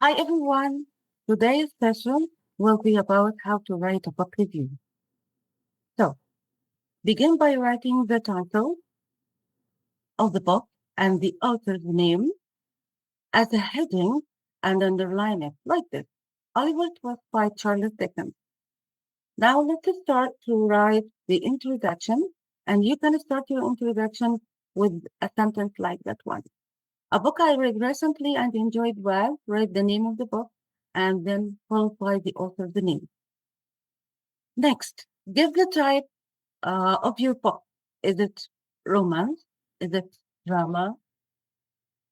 Hi everyone. Today's session will be about how to write a book review. So, begin by writing the title of the book and the author's name as a heading and underline it like this. Oliver Twist by Charles Dickens. Now let's start to write the introduction, and you can start your introduction with a sentence like that one. A book I read recently and enjoyed well, write the name of the book, and then followed by the author's name. Next, give the type of your book. Is it romance? Is it drama,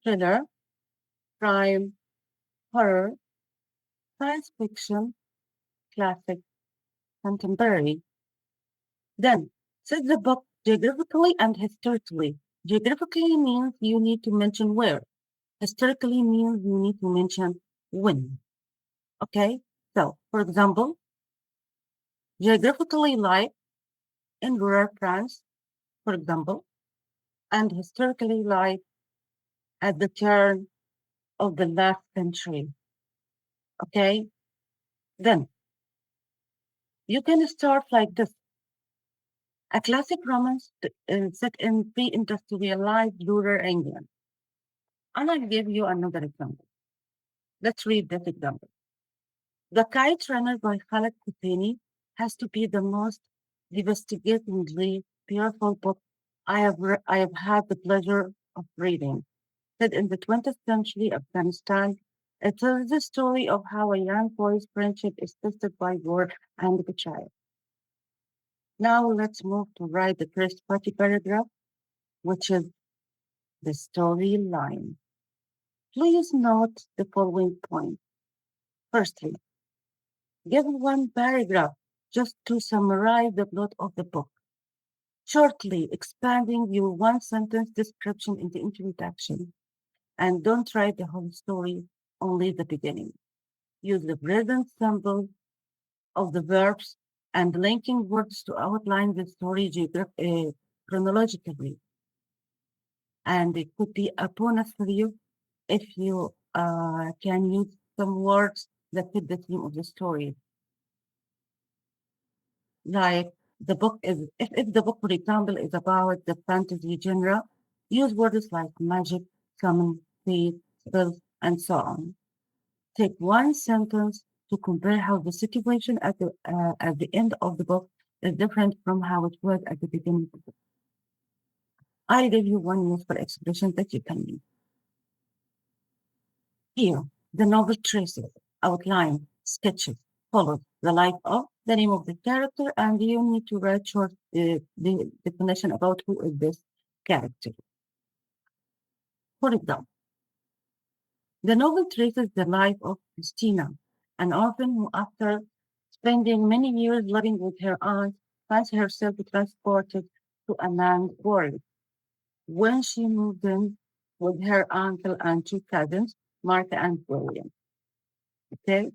thriller, crime, horror, science fiction, classic, contemporary? Then, set the book geographically and historically. Geographically means you need to mention where. Historically means you need to mention when. Okay? So, for example, geographically life in rural France, for example, and historically life at the turn of the last century. Okay? Then you can start like this. A classic romance set in pre-industrialized rural England. And I'll give you another example. Let's read this example. The Kite Runner by Khaled Hosseini has to be the most devastatingly beautiful book I have had the pleasure of reading. Set in the 20th century Afghanistan, it tells the story of how a young boy's friendship is tested by war and betrayal. Now let's move to write the first party paragraph, which is the storyline. Please note the following point. Firstly, give one paragraph just to summarize the plot of the book, shortly expanding your one sentence description in the introduction. And don't write the whole story, only the beginning. Use the present simple of the verbs and linking words to outline the story chronologically. And it could be a bonus for you if you can use some words that fit the theme of the story. Like the book is, if the book, for example, is about the fantasy genre, use words like magic, summon, fate, spells, and so on. Take one sentence to compare how the situation at the end of the book is different from how it was at the beginning of the book. I'll give you one useful expression that you can use. Here, the novel traces, outline, sketches, follows the life of the name of the character, and you need to write short the definition about who is this character. For example, the novel traces the life of Christina, an orphan who, after spending many years living with her aunt, finds herself transported to a man's world. When she moved in with her uncle and two cousins, Martha and William. Okay?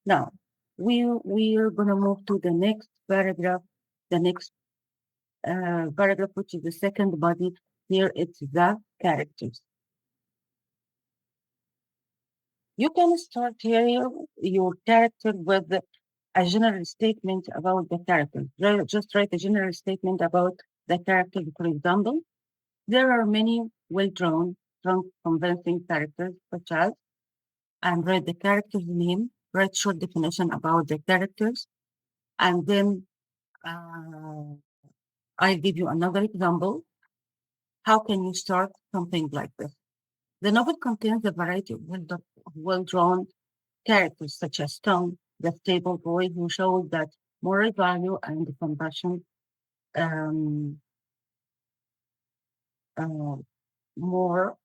Now, we're gonna move to the next paragraph, the next paragraph, which is the second body. Here it's the characters. You can start here your character with a general statement about the character. Just write a general statement about the character. For example, there are many well-drawn, strong, convincing characters, such as, and write the character's name, write short definition about the characters, and then uh, I'll give you another example. How can you start something like this? The novel contains a variety of well-drawn characters, such as Tom, the stable boy who shows that moral value and compassion um, uh, more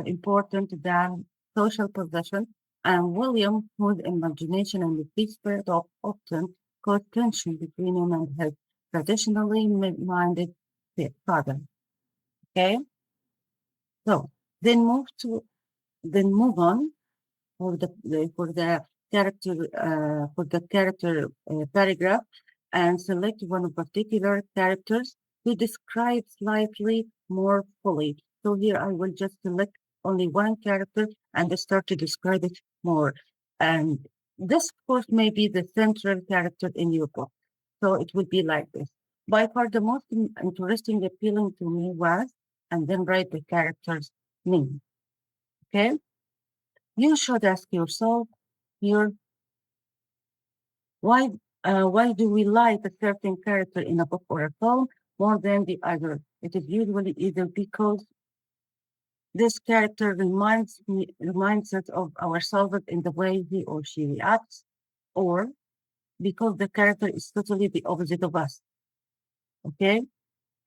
important than social possession, and William, whose imagination and the free spirit often cause tension between him and his traditionally minded father. Okay, so then move on for the character paragraph and select one of particular characters to describe slightly more fully. So here I will just select only one character and start to describe it more. And this, of course, may be the central character in your book. So it would be like this. By far, the most interesting appealing to me was, and then write the character's name. Okay? You should ask yourself here, why why do we like a certain character in a book or a film more than the other? It is usually either because this character reminds us of ourselves in the way he or she reacts, or because the character is totally the opposite of us. Okay?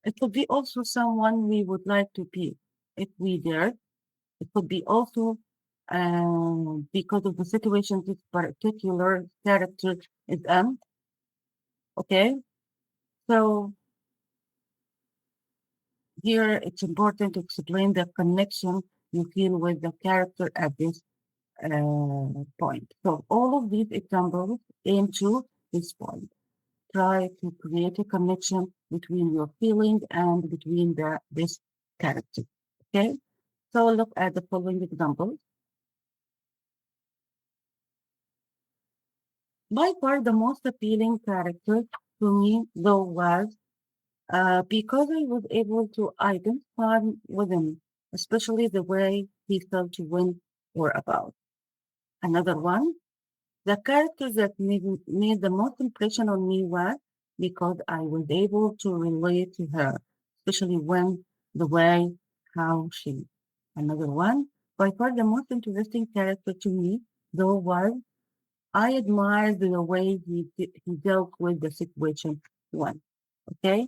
It could be also someone we would like to be if we dared. It could be also because of the situation this particular character is in. Okay? So here it's important to explain the connection you feel with the character at this point. So all of these examples aim to this point. Try to create a connection between your feeling and between this character. Okay? So look at the following examples. By far the most appealing character to me, though, was because I was able to identify with him, especially the way he felt to win or about. Another one, the character that made the most impression on me was because I was able to relate to her, especially when the way how she. Another one, by far the most interesting character to me, though, was I admired the way he dealt with the situation. One, okay,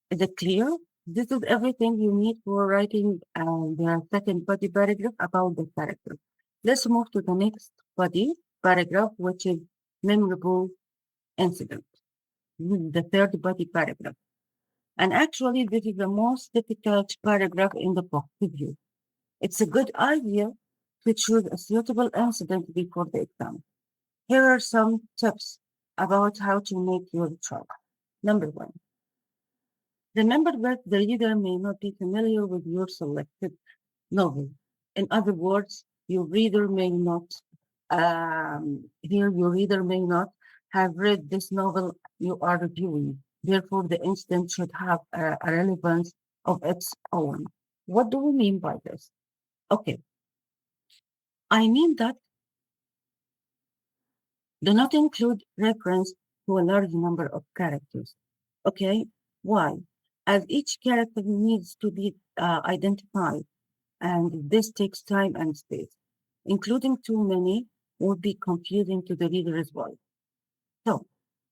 is it clear? This is everything you need for writing the second body paragraph about the character. Let's move to the next body paragraph, which is memorable incident. This is the third body paragraph. And actually, this is the most difficult paragraph in the book review. It's a good idea to choose a suitable incident before the exam. Here are some tips about how to make your choice. Number one, remember that the reader may not be familiar with your selected novel. In other words, your reader may not, your reader may not have read this novel you are reviewing. Therefore, the incident should have a relevance of its own. What do we mean by this? Okay, I mean that do not include reference to a large number of characters. Okay, why? As each character needs to be identified, and this takes time and space. Including too many would be confusing to the reader as well. So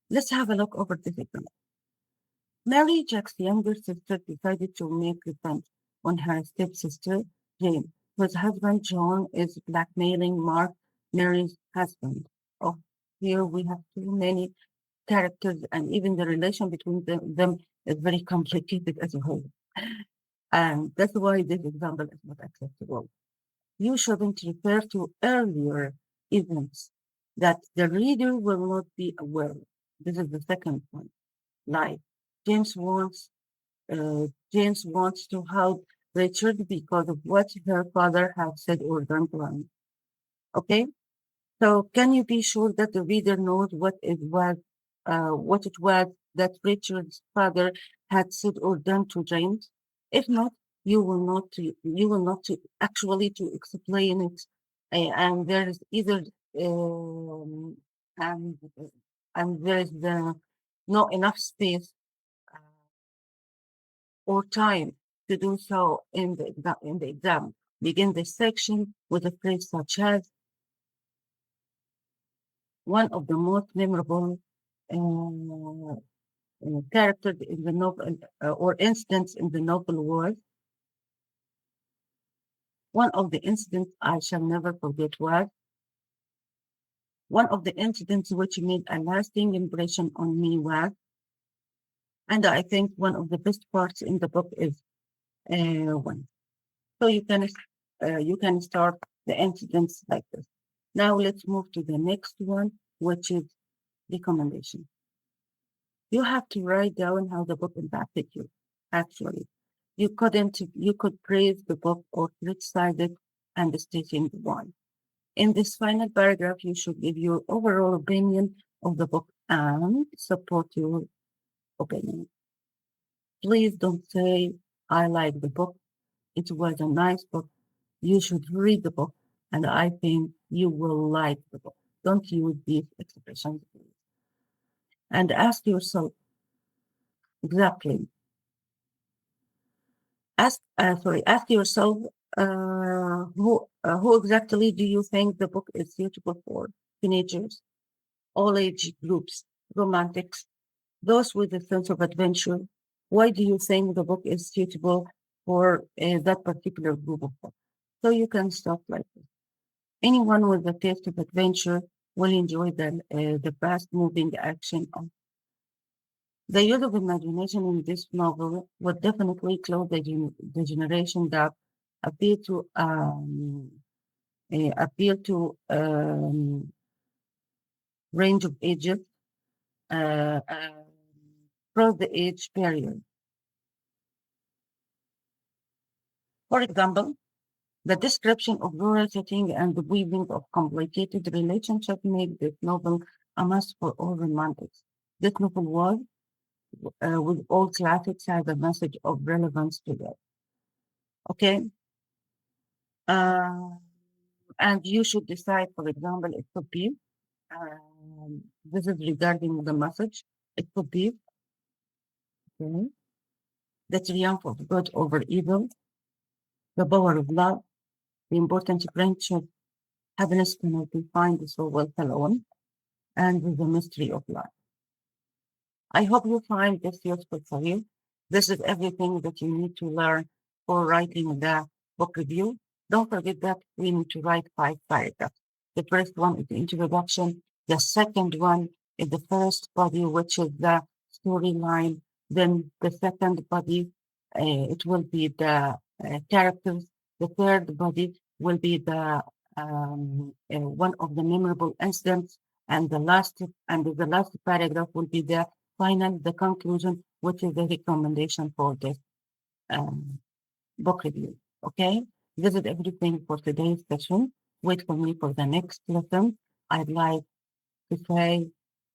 let's have a look over this example. Mary, Jack's younger sister, decided to make revenge on her stepsister, Jane, whose husband, John, is blackmailing Mark, Mary's husband. Oh, here we have too many characters, and even the relation between them is very complicated as a whole. And that's why this example is not acceptable. You shouldn't refer to earlier events that the reader will not be aware of. This is the second point. Like James wants, James wants to help Richard because of what her father had said or done to him. Okay, so can you be sure that the reader knows what it was that Richard's father had said or done to James? If not, you will not actually to explain it, and there is either um, and and there is not enough space or time to do so in in the exam. Begin this section with a phrase such as one of the most memorable characters in the novel or incidents in the novel was one of the incidents I shall never forget was one of the incidents which made a lasting impression on me was, and I think one of the best parts in the book is one. So you can start the incidents like this. Now let's move to the next one, which is recommendation. You have to write down how the book impacted you, actually. You could praise the book or criticize it and stating why. In this final paragraph, you should give your overall opinion of the book and support your opinion. Please don't say, I like the book. It was a nice book. You should read the book, and I think you will like the book. Don't use these expressions, please. And ask yourself exactly. Ask yourself who exactly do you think the book is suitable for? Teenagers, all age groups, romantics, those with a sense of adventure. Why do you think the book is suitable for that particular group of books? So you can start like this. Anyone with a taste of adventure will enjoy the fast-moving action. The use of imagination in this novel would definitely close the generation gap, appeal to range of ages, uh, uh, cross the age barrier. For example, the description of rural setting and the weaving of complicated relationships make this novel a must for all romantics. This novel was, with all classics, has a message of relevance today. Okay, uh, and you should decide. For example, it could be this is regarding the message. It could be okay, the triumph of good over evil, the power of love, the importance of friendship, happiness cannot be found so well alone, and the mystery of life. I hope you find this useful for you. This is everything that you need to learn for writing the book review. Don't forget that we need to write 5 paragraphs. The first one is the introduction. The second one is the first body, which is the storyline. Then the second body, it will be the characters. The third body will be one of the memorable incidents, and the last paragraph will be the conclusion, which is the recommendation for this um, book review. Okay, this is everything for today's session. Wait for me for the next lesson. I'd like to say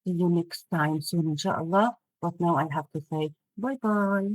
see you next time soon, inshallah. But now I have to say bye bye.